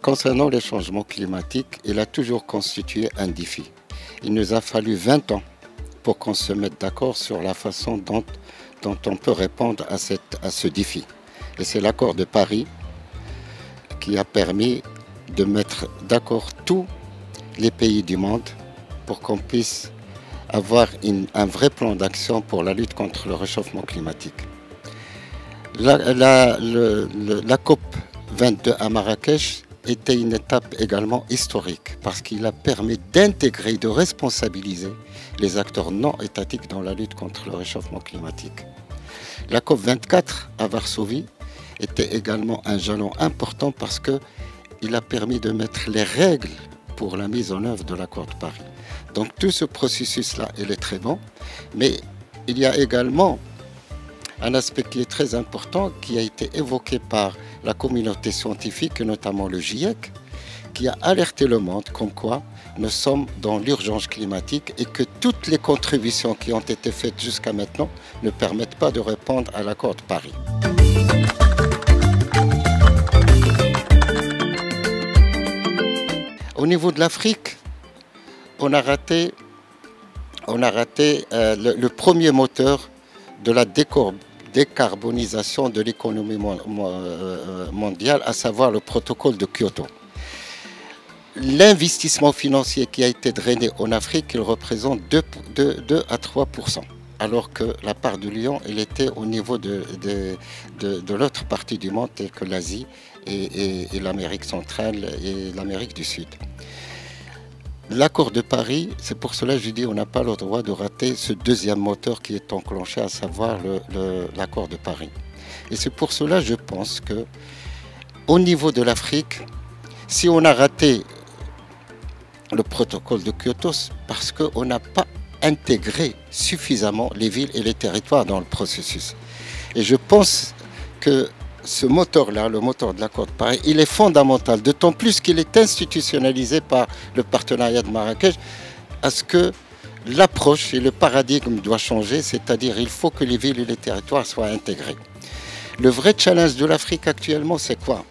Concernant les changements climatiques, il a toujours constitué un défi. Il nous a fallu 20 ans pour qu'on se mette d'accord sur la façon dont on peut répondre à ce défi. Et c'est l'accord de Paris qui a permis de mettre d'accord tous les pays du monde pour qu'on puisse avoir un vrai plan d'action pour la lutte contre le réchauffement climatique. La COP 22 à Marrakech était une étape également historique parce qu'il a permis d'intégrer, de responsabiliser les acteurs non étatiques dans la lutte contre le réchauffement climatique. La COP 24 à Varsovie était également un jalon important parce qu'il a permis de mettre les règles pour la mise en œuvre de l'accord de Paris. Donc tout ce processus-là, il est très bon, mais il y a également un aspect qui est très important, qui a été évoqué par la communauté scientifique, et notamment le GIEC, qui a alerté le monde comme quoi nous sommes dans l'urgence climatique et que toutes les contributions qui ont été faites jusqu'à maintenant ne permettent pas de répondre à l'accord de Paris. Au niveau de l'Afrique, on a raté le premier moteur de la décarbonisation de l'économie mondiale, à savoir le protocole de Kyoto. L'investissement financier qui a été drainé en Afrique, il représente 2 à 3%, alors que la part de Lyon, elle était au niveau de l'autre partie du monde, telle que l'Asie et l'Amérique centrale et l'Amérique du Sud. L'accord de Paris, c'est pour cela que je dis qu'on n'a pas le droit de rater ce deuxième moteur qui est enclenché, à savoir l'accord de Paris. Et c'est pour cela que je pense qu'au niveau de l'Afrique, si on a raté le protocole de Kyoto, c'est parce qu'on n'a pas intégré suffisamment les villes et les territoires dans le processus. Et je pense que ce moteur-là, le moteur de l'accord de Paris, il est fondamental, d'autant plus qu'il est institutionnalisé par le partenariat de Marrakech, à ce que l'approche et le paradigme doivent changer, c'est-à-dire il faut que les villes et les territoires soient intégrés. Le vrai challenge de l'Afrique actuellement, c'est quoi?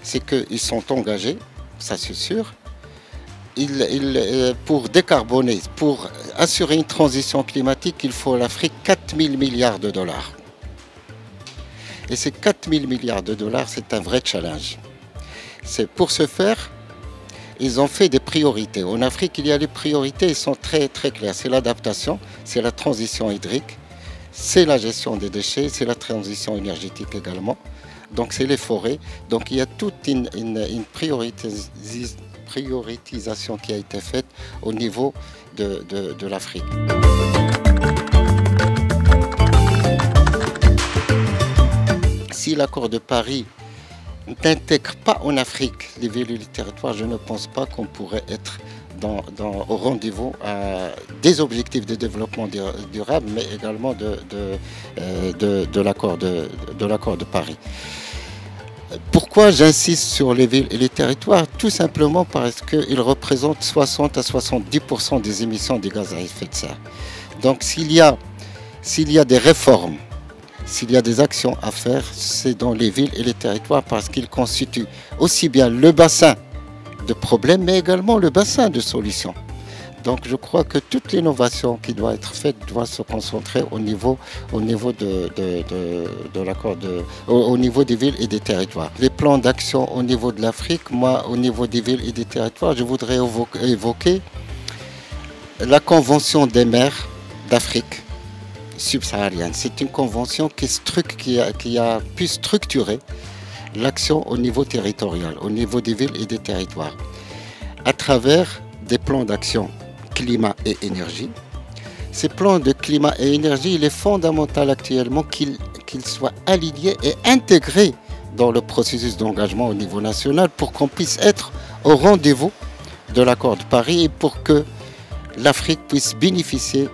C'est qu'ils sont engagés, ça c'est sûr, pour décarboner, pour assurer une transition climatique, il faut à l'Afrique 4 000 milliards de dollars. Et ces 4 000 milliards de dollars, c'est un vrai challenge. C'est pour ce faire, ils ont fait des priorités. En Afrique, il y a les priorités, elles sont très très claires. C'est l'adaptation, c'est la transition hydrique, c'est la gestion des déchets, c'est la transition énergétique également. Donc c'est les forêts. Donc il y a toute une prioritisation qui a été faite au niveau de l'Afrique. Si l'accord de Paris n'intègre pas en Afrique les villes et les territoires, je ne pense pas qu'on pourrait être au rendez-vous des objectifs de développement durable, mais également de l'accord de Paris. Pourquoi j'insiste sur les villes et les territoires? Tout simplement parce qu'ils représentent 60 à 70% des émissions de gaz à effet de serre. Donc s'il y a des réformes, s'il y a des actions à faire, c'est dans les villes et les territoires parce qu'ils constituent aussi bien le bassin de problèmes, mais également le bassin de solutions. Donc je crois que toute l'innovation qui doit être faite doit se concentrer au niveau des villes et des territoires. Les plans d'action au niveau de l'Afrique, moi au niveau des villes et des territoires, je voudrais évoquer la Convention des maires d'Afrique subsaharienne. C'est une convention qui a pu structurer l'action au niveau territorial, au niveau des villes et des territoires, à travers des plans d'action climat et énergie. Ces plans de climat et énergie, il est fondamental actuellement qu'ils soient alignés et intégrés dans le processus d'engagement au niveau national pour qu'on puisse être au rendez-vous de l'accord de Paris et pour que l'Afrique puisse bénéficier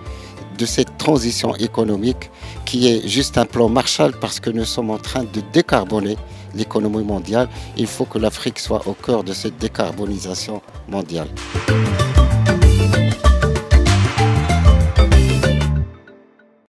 de cette transition économique qui est juste un plan Marshall parce que nous sommes en train de décarboner l'économie mondiale. Il faut que l'Afrique soit au cœur de cette décarbonisation mondiale.